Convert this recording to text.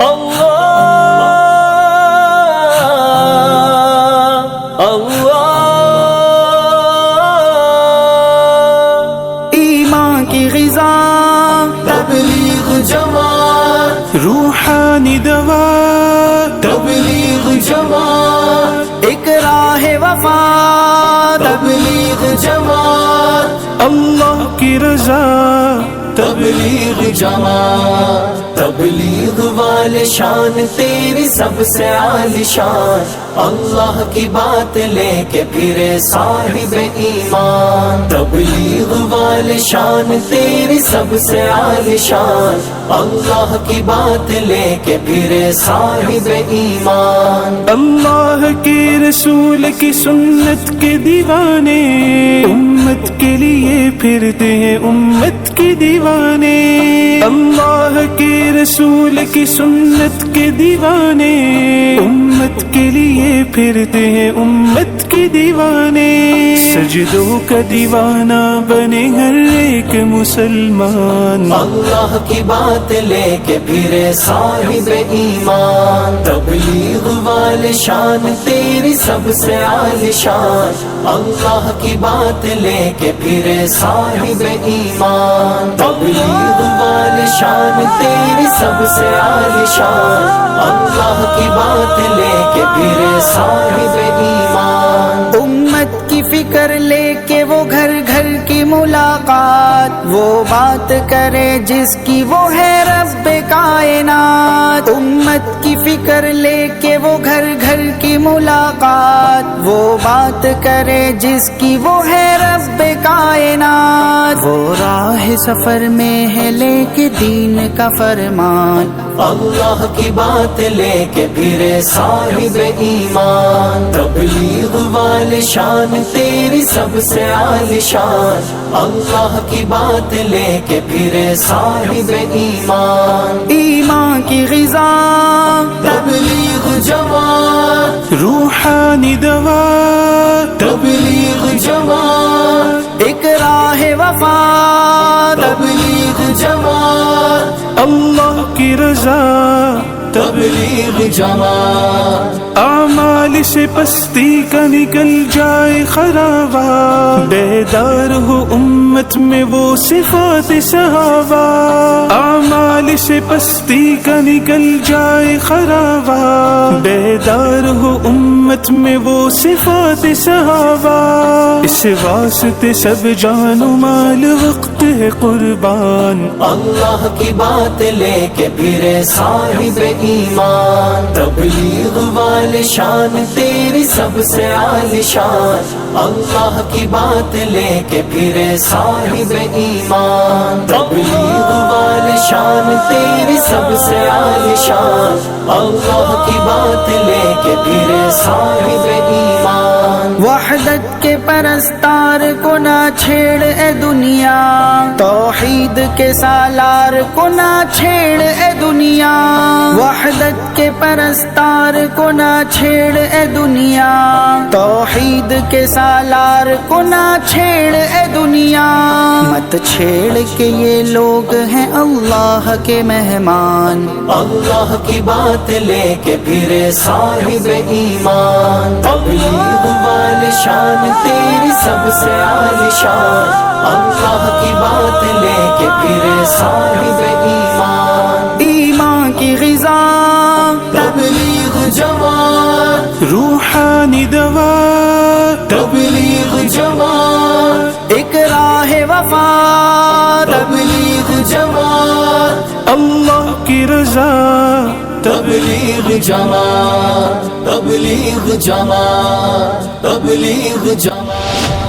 اللہ اللہ ایمان کی غذا تبلیغ جماعت روحانی دوا تبلیغ جماعت ایک راہ وفا تبلیغ جماعت اللہ کی رضا تبلیغ جماعت تبلیغ والے شان تیری سب سے عالی شان اللہ کی بات لے کے پھرے صاحب ایمان تبلیغ والے شان تیری سب سے عالی شان اللہ کی بات لے کے پھرے صاحب ایمان اللہ کے رسول کی سنت کے دیوانے امت کے لیے پھرتے ہیں امت کے دیوانے اللہ کے رسول کی سنت کے دیوانے امت کے لیے پھرتے ہیں امت کے دیوانے سجدوں کا دیوانہ بنے ہر ایک مسلمان اللہ کی بات لے کے پھرے صاحب ایمان تبلیغ والے شان تیری سب سے عالی شان اللہ کی بات لے کے پھرے صاحب ایمان تبلیغ والے شان تیری سب سے عالی شان اللہ کی بات لے کے پھرے صاحب ایمان امت کی فکر لے کے وہ گھر گھر کی ملاقات وہ بات کرے جس کی وہ ہے رب کائنات امت کی فکر لے کے وہ گھر گھر کی ملاقات وہ بات کرے جس کی وہ ہے رب کائنات وہ راہ سفر میں ہے لے کے دین کا فرمان اللہ کی بات لے کے پھرے صاحب ایمان تبلیغ والے شان تیری سب سے عالی شان اللہ کی بات لے کے پھرے صاحب ایمان ایمان کی غذا تبلیغ جماعت روحانی دوا تبلیغ جماعت ایک راہ وفا تبلیغ جماعت اللہ کی رضا تبلیغ جماعت اعمال سے پستی کا نکل جائے خرابہ بیدار ہو امت میں وہ صفات صحابہ اعمال سے پستی کا نکل جائے خرابہ بیدار ہو امت میں وہ صفات صحابہ اس واسطے سب جان و مال وقت ہے قربان اللہ کی بات لے کے پھرے صاحب ایمان تبلیغ والے شان تیری سب سے عالی شان اللہ کی بات لے کے پھرے صاحب ایمان تبلیغ والے شان تیری سب سے عالی شان اللہ کی بات لے کے پھرے صاحب ایمان وحدت کے پرستار کو نہ چھیڑ اے دنیا توحید کے سالار کو نہ چھیڑ اے دنیا وحدت کے پرستار کو نہ چھیڑ اے دنیا توحید کے سالار کو نہ چھیڑ اے دنیا مت چھیڑ کے یہ لوگ ہیں اللہ کے مہمان اللہ کی بات لے کے پھرے صاحب ایمان تبلیغ والے شان تیری سب سے عالی شان اللہ کی بات لے کے پھرے صاحب ایمان ایمان کی غذا تبلیغ جماعت روحانی دوا تبلیغ جماعت ایک راہ وفا تبلیغ جماعت اللہ کی رضا تبلیغ جماعت تبلیغ جماعت تبلیغ جماعت